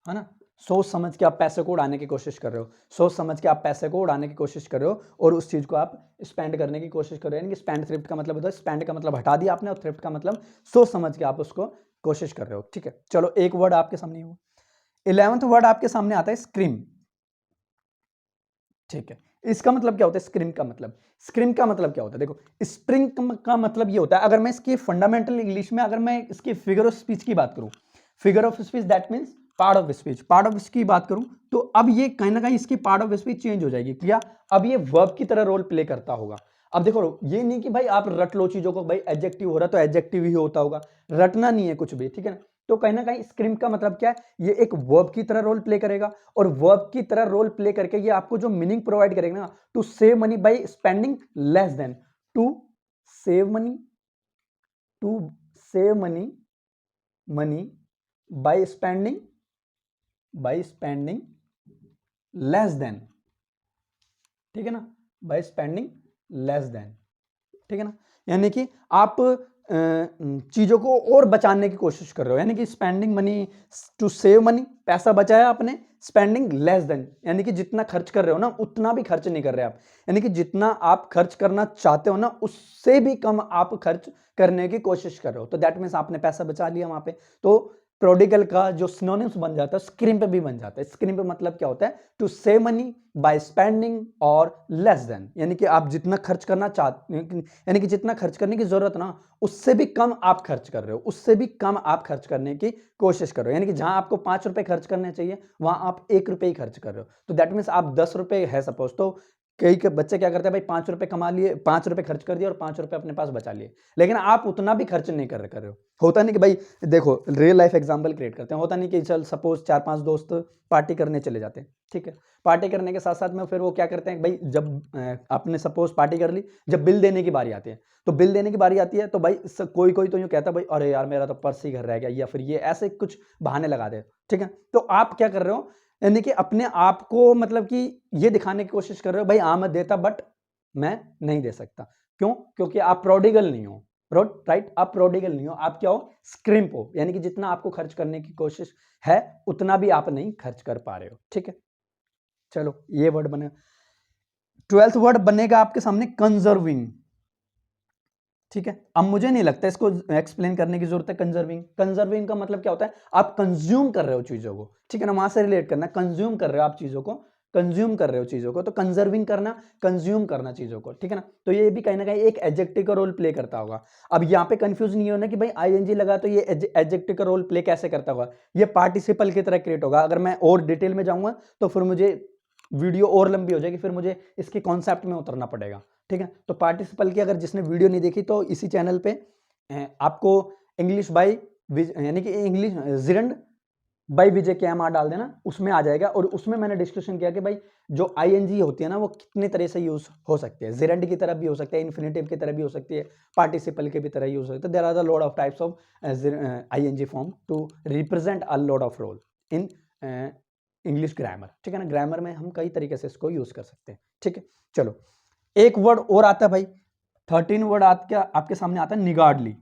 है ना। सोच समझ के आप पैसे को उड़ाने की कोशिश कर रहे हो, सोच समझ के आप पैसे को उड़ाने की कोशिश कर रहे हो, और उस चीज को आप स्पेंड करने की कोशिश कर रहे हो, यानी कि स्पेंड थ्रिफ्ट का मतलब होता है, स्पेंड का मतलब हटा दिया आपने, और थ्रिफ्ट का मतलब सोच समझ के आप उसको कोशिश कर रहे हो, ठीक है। चलो एक वर्ड आपके सामने हो, 11th वर्ड आपके सामने आता है स्क्रीम, ठीक है। इसका मतलब क्या होता है, स्क्रीम का मतलब क्या होता है, देखो स्प्रिंग का मतलब ये होता है, अगर मैं इसकी फंडामेंटल इंग्लिश में, अगर मैं इसकी फिगर ऑफ स्पीच की बात करूं, figure of speech that means part of speech, part of speech की बात करूं, तो अब ये कहीं ना कहीं इसकी पार्ट ऑफ स्पीच चेंज हो जाएगी, क्या, अब ये वर्ब की तरह रोल प्ले करता होगा। अब देखो ये नहीं कि भाई आप रट लो चीजों को, भाई एडजेक्टिव हो रहा तो एडजेक्टिव ही होता होगा, रटना नहीं है कुछ भी, ठीक है ना। तो कहीं ना कहीं स्क्रीम का मतलब क्या है, ये एक वर्ब की तरह रोल प्ले करेगा, और वर्ब की तरह रोल प्ले करके ये आपको जो मीनिंग प्रोवाइड करेगा ना, to save money by spending less than, to save money, to save money by spending less than, ठीक है ना, बाय स्पेंडिंग लेस देन, ठीक है ना। यानी कि आप चीजों को और बचाने की कोशिश कर रहे हो, यानी कि spending money, to save money, पैसा बचाया आपने, स्पेंडिंग लेस देन, यानी कि जितना खर्च कर रहे हो ना उतना भी खर्च नहीं कर रहे आप, यानी कि जितना आप खर्च करना चाहते हो ना उससे भी कम आप खर्च करने की कोशिश कर रहे हो, तो दैट मीन्स आपने पैसा बचा लिया वहां पे। तो प्रोडिगल का जो सिनोनिम्स बन जाता है स्क्रिम्प भी बन जाता है। स्क्रिम्प मतलब क्या होता है? To save money by spending और लेस देन, यानी कि आप जितना खर्च करना चाहते, यानी कि जितना खर्च करने की जरूरत ना उससे भी कम आप खर्च कर रहे हो, उससे भी कम आप खर्च करने की कोशिश कर रहे हो। यानी कि जहां आपको 5 रुपए खर्च करने चाहिए वहां आप 1 रुपए ही खर्च कर रहे हो। तो दैट मीन्स आप 10 रुपए है सपोज, तो कई के बच्चे क्या करते हैं भाई, 5 रुपए कमा लिए, 5 रुपए खर्च कर दिए और 5 रुपए अपने पास बचा लिए, लेकिन आप उतना भी खर्च नहीं कर रहे हो। होता नहीं कि भाई देखो, रियल लाइफ एग्जांपल क्रिएट करते हैं। होता नहीं कि चल सपोज 4-5 दोस्त पार्टी करने चले जाते हैं, ठीक है। पार्टी करने के साथ साथ में फिर वो क्या करते हैं भाई, जब आपने सपोज पार्टी कर ली, जब बिल देने की बारी आती है, तो बिल देने की बारी आती है तो भाई कोई कोई तो यूं कहता है भाई अरे यार मेरा तो पर्स ही घर रह गया, या फिर ये ऐसे कुछ बहाने लगा दे, ठीक है। तो आप क्या कर रहे हो, यानी कि अपने आप को मतलब कि ये दिखाने की कोशिश कर रहे हो भाई हाँ मैं देता बट मैं नहीं दे सकता। क्यों? क्योंकि आप प्रोडिगल नहीं हो, राइट। आप प्रोडिगल नहीं हो, आप क्या हो, स्क्रिम्प हो, यानी कि जितना आपको खर्च करने की कोशिश है उतना भी आप नहीं खर्च कर पा रहे हो, ठीक है। चलो ये वर्ड बने। 12th वर्ड बनेगा आपके सामने कंजर्विंग, ठीक है। अब मुझे नहीं लगता इसको एक्सप्लेन करने की जरूरत है। कंजर्विंग, कंजर्विंग का मतलब क्या होता है, आप कंज्यूम कर रहे हो चीजों को, ठीक है ना, वहां से रिलेट करना, कंज्यूम कर रहे हो आप चीजों को, कंज्यूम कर रहे हो चीजों को, तो कंजर्विंग करना, कंज्यूम करना चीजों को, ठीक है ना। तो ये भी कहीं ना कहीं एक एडजेक्टिव का रोल प्ले करता होगा। अब यहाँ पे कंफ्यूज नहीं होना कि भाई आईएनजी लगा तो ये एडजेक्टिव का रोल प्ले कैसे करता होगा, ये पार्टिसिपल की तरह क्रिएट होगा। अगर मैं और डिटेल में जाऊंगा तो फिर मुझे वीडियो और लंबी हो जाएगी, फिर मुझे इसके कॉन्सेप्ट में उतरना पड़ेगा, ठीक है। तो पार्टिसिपल की अगर जिसने वीडियो नहीं देखी तो इसी चैनल पे आपको इंग्लिश बाय यानी कि इंग्लिश जिरंड बाय विजय के एम आर डाल देना, उसमें आ जाएगा। और उसमें मैंने डिस्कशन किया कि भाई जो आईएनजी होती है ना वो कितने तरह से यूज हो सकती है। जिरंड की तरह भी हो सकती है, इन्फिनेटिव की तरह भी हो सकती है, पार्टिसिपल के भी तरह यूज हो सकती है। There are the lot of types of ING form to represent a lot of role in English grammar, ठीक है ना। ग्रामर में हम कई तरीके से इसको यूज कर सकते हैं, ठीक है। चलो एक वर्ड और आता है भाई, 13 वर्ड आपके सामने आता है निगार्डली।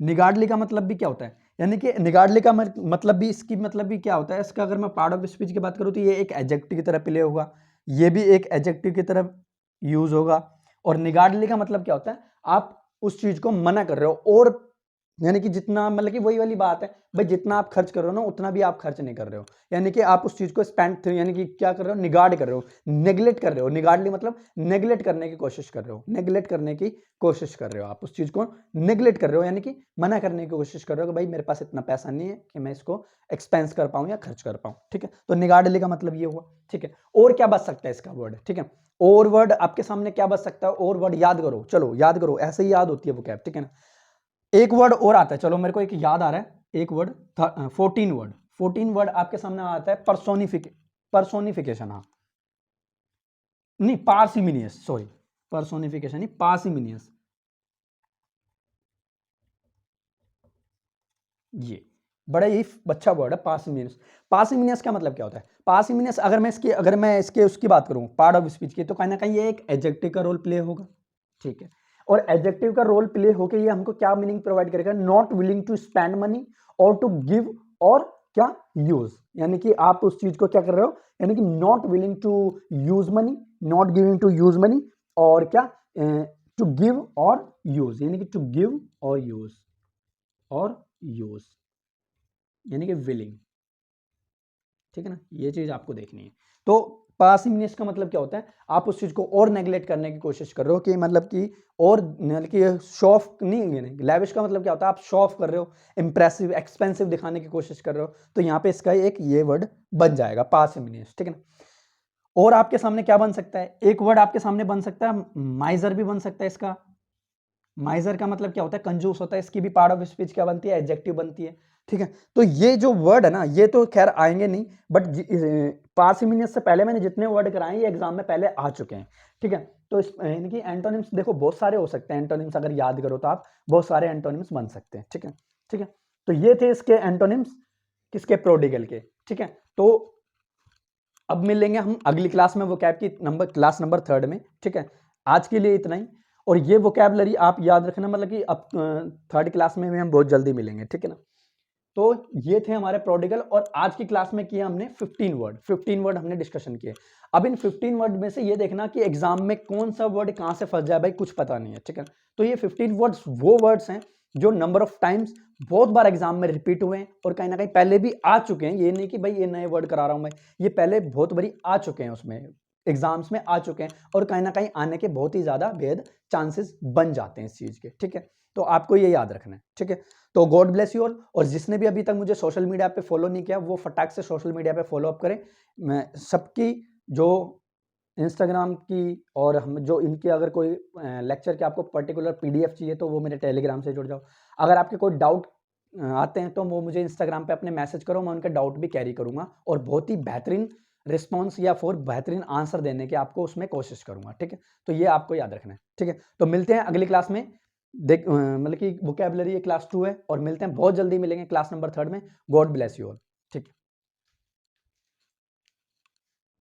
निगार्डली का मतलब भी क्या होता है, यानी कि निगार्डली का मतलब भी, इसकी मतलब भी क्या होता है इसका, अगर मैं पार्ट ऑफ स्पीच की बात करूं तो ये एक एडजेक्टिव की तरह प्ले होगा, ये भी एक एडजेक्टिव की तरह यूज होगा। और निगार्डली का मतलब क्या होता है, आप उस चीज को मना कर रहे हो, और यानी कि जितना मतलब कि वही वाली बात है भाई, जितना आप खर्च कर रहे हो ना उतना भी आप खर्च नहीं कर रहे हो, यानी कि आप उस चीज को स्पेंड, यानी कि क्या कर रहे हो, निगार्ड कर रहे हो, नेग्लेक्ट कर रहे हो। निगार्डली मतलब नेग्लेक्ट करने की कोशिश कर रहे हो, नेग्लेक्ट करने की कोशिश कर रहे हो, आप उस चीज को नेग्लेक्ट कर रहे हो, यानी कि मना करने की कोशिश कर रहे हो कि भाई मेरे पास इतना पैसा नहीं है कि मैं इसको एक्सपेंस कर पाऊं या खर्च कर पाऊं, ठीक है। तो निगार्डली का मतलब ये हुआ, ठीक है। और क्या बच सकता है इसका वर्ड, ठीक है। और वर्ड आपके सामने क्या बच सकता है, और वर्ड याद करो, चलो याद करो, ऐसे ही याद होती है वो कैप, ठीक है ना। एक वर्ड और आता है, चलो मेरे को एक याद आ रहा है, एक वर्ड 14 वर्ड आपके सामने आता है, पर्सोनिफिकेशन, हाँ नहीं पार्सिमिनियस, सॉरी, पर्सोनिफिकेशन नहीं, पार्सिमिनियस, ये बड़ा ही अच्छा वर्ड है पार्सिमिनियस। पार्सिमिनियस का मतलब क्या होता है, पार्सिमिनियस अगर मैं इसके उसकी बात करूं पार्ट ऑफ स्पीच की, तो कहीं ना कहीं ये एक एडजेक्टिव का रोल प्ले होगा, ठीक है। और एडजेक्टिव का रोल प्ले होके ये हमको क्या मीनिंग प्रोवाइड करेगा, not willing to spend money और टू गिव, और क्या, यूज, यानी कि आप उस चीज को क्या कर रहे हो, यानी कि not willing to use money, not giving to use money, और क्या, टू गिव और यूज, यानी कि टू गिव और यूज यानी कि विलिंग, ठीक है ना। ये चीज आपको देखनी है। तो पासिवनेस का मतलब क्या होता है, आप उस चीज को और नेग्लेक्ट करने की कोशिश कर रहे हो, कि मतलब कि और मतलब कि शो ऑफ नहीं, लैविश का मतलब क्या होता है, आप शो ऑफ कर रहे हो, इंप्रेसिव एक्सपेंसिव दिखाने की कोशिश कर रहे हो, तो यहाँ पे इसका एक ये वर्ड बन जाएगा पासिवनेस, ठीक है ना। और आपके सामने क्या बन सकता है, एक वर्ड आपके सामने बन सकता है माइजर भी बन सकता है इसका। माइजर का मतलब क्या होता है, कंजूस होता है, इसकी भी पार्ट ऑफ स्पीच क्या बनती है, एडजेक्टिव बनती है, ठीक है। तो ये जो वर्ड है ना, ये तो खैर आएंगे नहीं, बट पार्सिमिनियस से पहले मैंने जितने वर्ड कराए ये एग्जाम में पहले आ चुके हैं, ठीक है। तो यानी कि एंटोनिम्स देखो बहुत सारे हो सकते हैं, एंटोनिम्स अगर याद करो तो आप बहुत सारे एंटोनिम्स बन सकते हैं, ठीक है, ठीक है। तो ये थे इसके एंटोनिम्स, किसके, प्रोडिगल के, ठीक है। तो अब मिलेंगे हम अगली क्लास में वोकैब की क्लास नंबर 3 में, ठीक है। आज के लिए इतना ही। और ये वोकैबलरी आप याद रखना, मतलब कि अब 3rd क्लास में भी हम बहुत जल्दी मिलेंगे, ठीक है ना। तो ये थे हमारे प्रोडिगल, और आज की क्लास में किया हमने 15 वर्ड हमने डिस्कशन किए। अब इन 15 वर्ड में से ये देखना कि एग्जाम में कौन सा वर्ड कहां से फंस जाए भाई, कुछ पता नहीं है, ठीक है। तो ये 15 वर्ड्स वो वर्ड्स हैं जो नंबर ऑफ टाइम्स बहुत बार एग्जाम में रिपीट हुए हैं और कहीं ना कहीं पहले भी आ चुके हैं। ये नहीं कि भाई ये नए वर्ड करा रहा हूं मैं, ये पहले बहुत बारी आ चुके हैं, उसमें एग्जाम्स में आ चुके हैं और कहीं ना कहीं आने के बहुत ही ज्यादा बेहद चांसेस बन जाते हैं इस चीज के। ठीक है, तो आपको ये याद रखना है। ठीक है, तो गॉड ब्लेस यू ऑल। और जिसने भी अभी तक मुझे सोशल मीडिया पे फॉलो नहीं किया वो फटाक से सोशल मीडिया पे फॉलो अप करें। मैं सबकी जो इंस्टाग्राम की और हम जो इनकी अगर कोई लेक्चर के आपको पर्टिकुलर पीडीएफ चाहिए तो वो मेरे टेलीग्राम से जुड़ जाओ। अगर आपके कोई डाउट आते हैं तो वो मुझे इंस्टाग्राम पे अपने मैसेज करो, मैं उनका डाउट भी कैरी करूंगा और बहुत ही बेहतरीन रिस्पॉन्स या फिर बेहतरीन आंसर देने की आपको उसमें कोशिश करूंगा। ठीक है, तो ये आपको याद रखना है। ठीक है, तो मिलते हैं अगली क्लास में। देख मतलब कि वोकैबुलरी क्लास 2 है और मिलते हैं बहुत जल्दी, मिलेंगे क्लास नंबर 3 में। God bless you all.